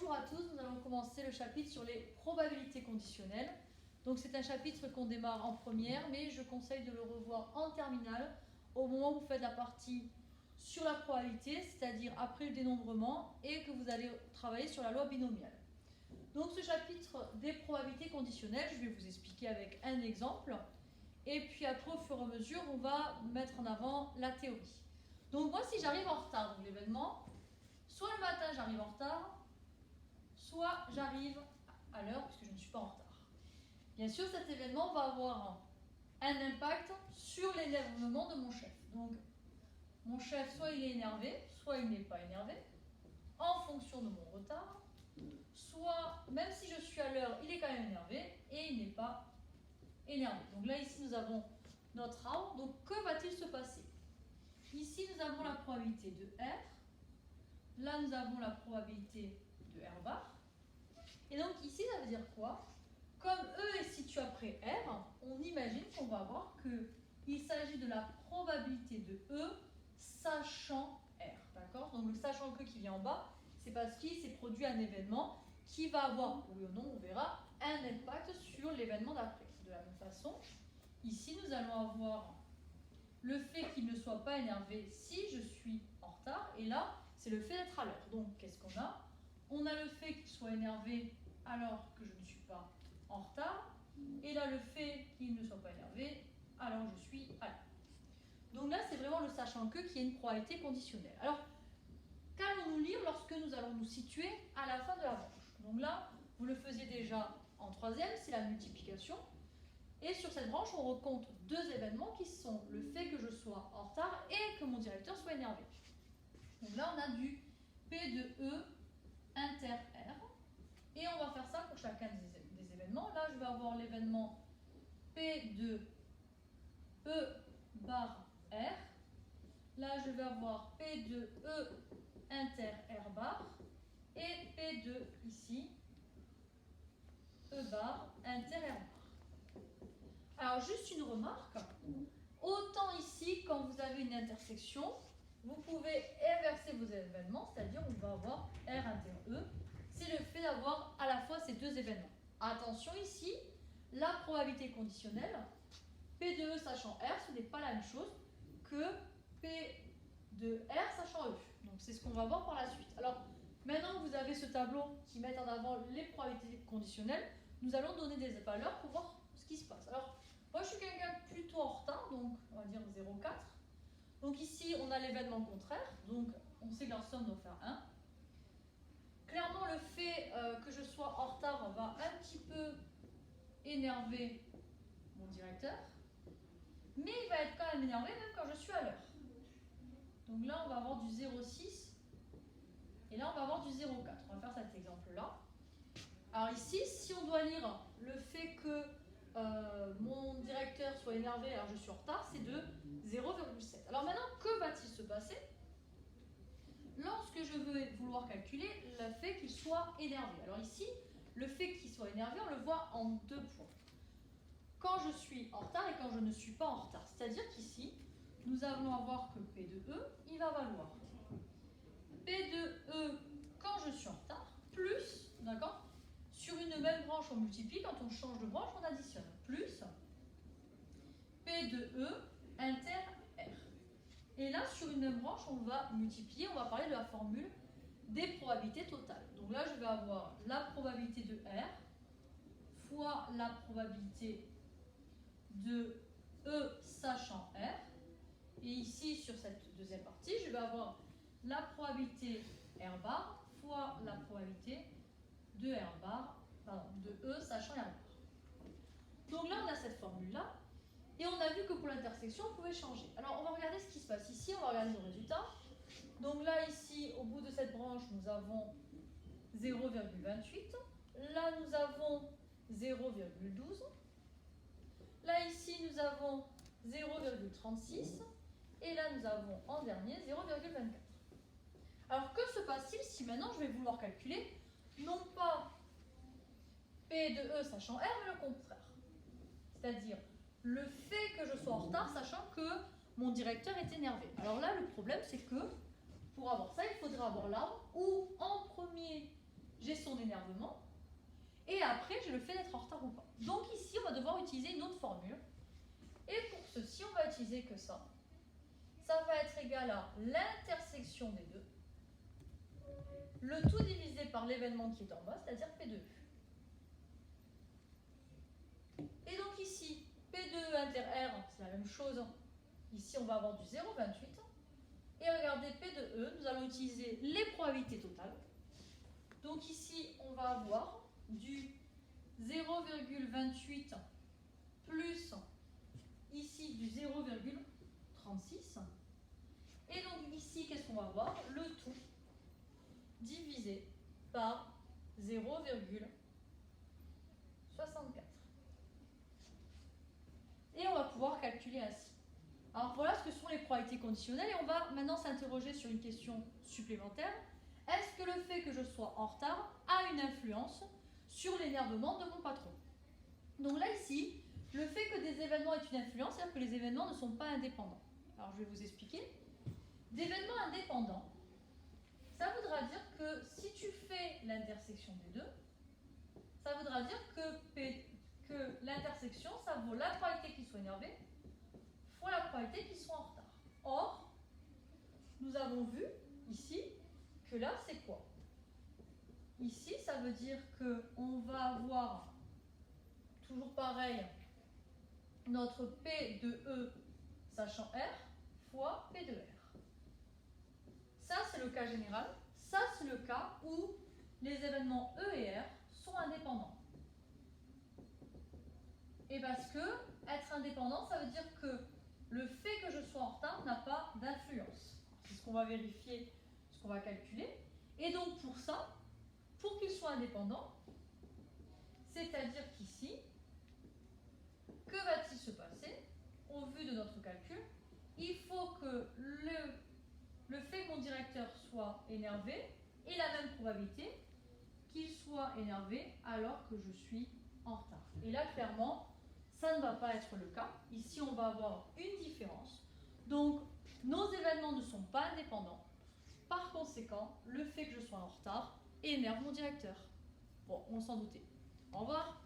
Bonjour à tous, nous allons commencer le chapitre sur les probabilités conditionnelles. Donc c'est un chapitre qu'on démarre en première, mais je conseille de le revoir en terminale au moment où vous faites la partie sur la probabilité, c'est-à-dire après le dénombrement, et que vous allez travailler sur la loi binomiale. Donc ce chapitre des probabilités conditionnelles, je vais vous expliquer avec un exemple, et puis après au fur et à mesure, on va mettre en avant la théorie. Donc moi si j'arrive en retard dans l'événement, soit le matin j'arrive en retard, soit j'arrive à l'heure puisque je ne suis pas en retard. Bien sûr, cet événement va avoir un impact sur l'énervement de mon chef. Donc, mon chef, soit il est énervé, soit il n'est pas énervé, en fonction de mon retard, soit, même si je suis à l'heure, il est quand même énervé et il n'est pas énervé. Donc là, ici, nous avons notre arbre. Donc, que va-t-il se passer? Ici, nous avons la probabilité de R. Là, nous avons la probabilité de R bar. Et donc ici, ça veut dire quoi? Comme E est situé après R, on imagine qu'on va voir qu'il s'agit de la probabilité de E sachant R. D'accord? Donc le sachant que qui vient en bas, c'est parce qu'il s'est produit un événement qui va avoir, oui ou non, on verra, un impact sur l'événement d'après. De la même façon, ici, nous allons avoir le fait qu'il ne soit pas énervé si je suis en retard, et là, c'est le fait d'être à l'heure. Donc, qu'est-ce qu'on a? On a le fait qu'il soit énervé alors que je ne suis pas en retard, et là, le fait qu'il ne soit pas énervé alors que je suis à l'heure. Donc là, c'est vraiment le sachant que qui est une probabilité conditionnelle. Alors, qu'allons-nous lire lorsque nous allons nous situer à la fin de la branche? Donc là, vous le faisiez déjà en troisième, c'est la multiplication. Et sur cette branche, on recompte deux événements qui sont le fait que je sois en retard et que mon directeur soit énervé. Donc là, on a du P de E inter R. Et on va faire ça pour chacun des événements. Là, je vais avoir l'événement P de E bar R. Là, je vais avoir P de E inter R bar. Et P de, ici, E bar inter R bar. Alors, juste une remarque. Autant ici, quand vous avez une intersection, vous pouvez inverser vos événements, c'est-à-dire on va avoir R inter E. C'est le fait d'avoir à la fois ces deux événements. Attention ici, la probabilité conditionnelle, P de E sachant R, ce n'est pas la même chose que P de R sachant E. Donc c'est ce qu'on va voir par la suite. Alors, maintenant que vous avez ce tableau qui met en avant les probabilités conditionnelles, nous allons donner des valeurs pour voir ce qui se passe. Alors, moi je suis quelqu'un plutôt en retard, donc on va dire 0,4. Donc ici, on a l'événement contraire, donc on sait que leur somme doit faire 1. Clairement, le fait que je sois en retard va un petit peu énerver mon directeur, mais il va être quand même énervé même quand je suis à l'heure. Donc là, on va avoir du 0,6 et là, on va avoir du 0,4. On va faire cet exemple-là. Alors ici, si on doit lire le fait que mon directeur soit énervé alors je suis en retard, c'est de 0,7. Alors maintenant, que va-t-il se passer lorsque je veux vouloir calculer le fait qu'il soit énervé? Alors ici, le fait qu'il soit énervé, on le voit en deux points. Quand je suis en retard et quand je ne suis pas en retard. C'est-à-dire qu'ici, nous allons avoir que P de E, il va valoir P de E quand je suis en retard, plus, d'accord? Sur une même branche, on multiplie, quand on change de branche, on additionne. Plus P de E inter R. Et là, sur une même branche, on va multiplier, on va parler de la formule des probabilités totales. Donc là, je vais avoir la probabilité de R fois la probabilité de E sachant R. Et ici, sur cette deuxième partie, je vais avoir la probabilité R bar fois la probabilité de R bar, de E sachant R bar. Donc là, on a cette formule-là. Et on a vu que pour l'intersection, on pouvait changer. Alors, on va regarder ce qui se passe ici. On va regarder le résultat. Donc là, ici, au bout de cette branche, nous avons 0,28. Là, nous avons 0,12. Là, ici, nous avons 0,36. Et là, nous avons en dernier 0,24. Alors, que se passe-t-il si maintenant je vais vouloir calculer, non pas P de E sachant R, mais le contraire? C'est-à-dire le fait que je sois en retard, sachant que mon directeur est énervé. Alors là, le problème, c'est que pour avoir ça, il faudra avoir l'arbre où en premier, j'ai énervement. Et après, j'ai le fait d'être en retard ou pas. Donc ici, on va devoir utiliser une autre formule. Et pour ceci, on va utiliser que ça. Ça va être égal à l'intersection des deux. Le tout divisé par l'événement qui est en bas, c'est-à-dire P2E. Et donc ici, P2E inter R, c'est la même chose. Ici, on va avoir du 0,28. Et regardez, P2E, nous allons utiliser les probabilités totales. Donc ici, on va avoir du 0,28 plus ici du 0,36. Et donc ici, qu'est-ce qu'on va avoir? Le tout divisé par 0,64. Et on va pouvoir calculer ainsi. Alors voilà ce que sont les probabilités conditionnelles et on va maintenant s'interroger sur une question supplémentaire. Est-ce que le fait que je sois en retard a une influence sur l'énervement de mon patron? Donc là ici, le fait que des événements aient une influence, c'est-à-dire que les événements ne sont pas indépendants. Alors je vais vous expliquer. D'événements indépendants, ça voudra dire que si tu fais l'intersection des deux, ça voudra dire que l'intersection, ça vaut la probabilité qu'ils soient énervés fois la probabilité qu'ils soient en retard. Or, nous avons vu ici que là, c'est quoi? Ici, ça veut dire qu'on va avoir, toujours pareil, notre P de E, sachant R, fois P de R. Ça, c'est le cas général. Ça, c'est le cas où les événements E et R sont indépendants. Et parce que être indépendant, ça veut dire que le fait que je sois en retard n'a pas d'influence. C'est ce qu'on va vérifier, ce qu'on va calculer. Et donc pour ça, pour qu'il soit indépendant, c'est-à-dire qu'ici, que va-t-il se passer? Au vu de notre calcul, il faut que le fait que mon directeur soit énervé ait la même probabilité qu'il soit énervé alors que je suis en retard. Et là, clairement, ça ne va pas être le cas. Ici, on va avoir une différence. Donc, nos événements ne sont pas indépendants. Par conséquent, le fait que je sois en retard énerve mon directeur. Bon, on s'en doutait. Au revoir.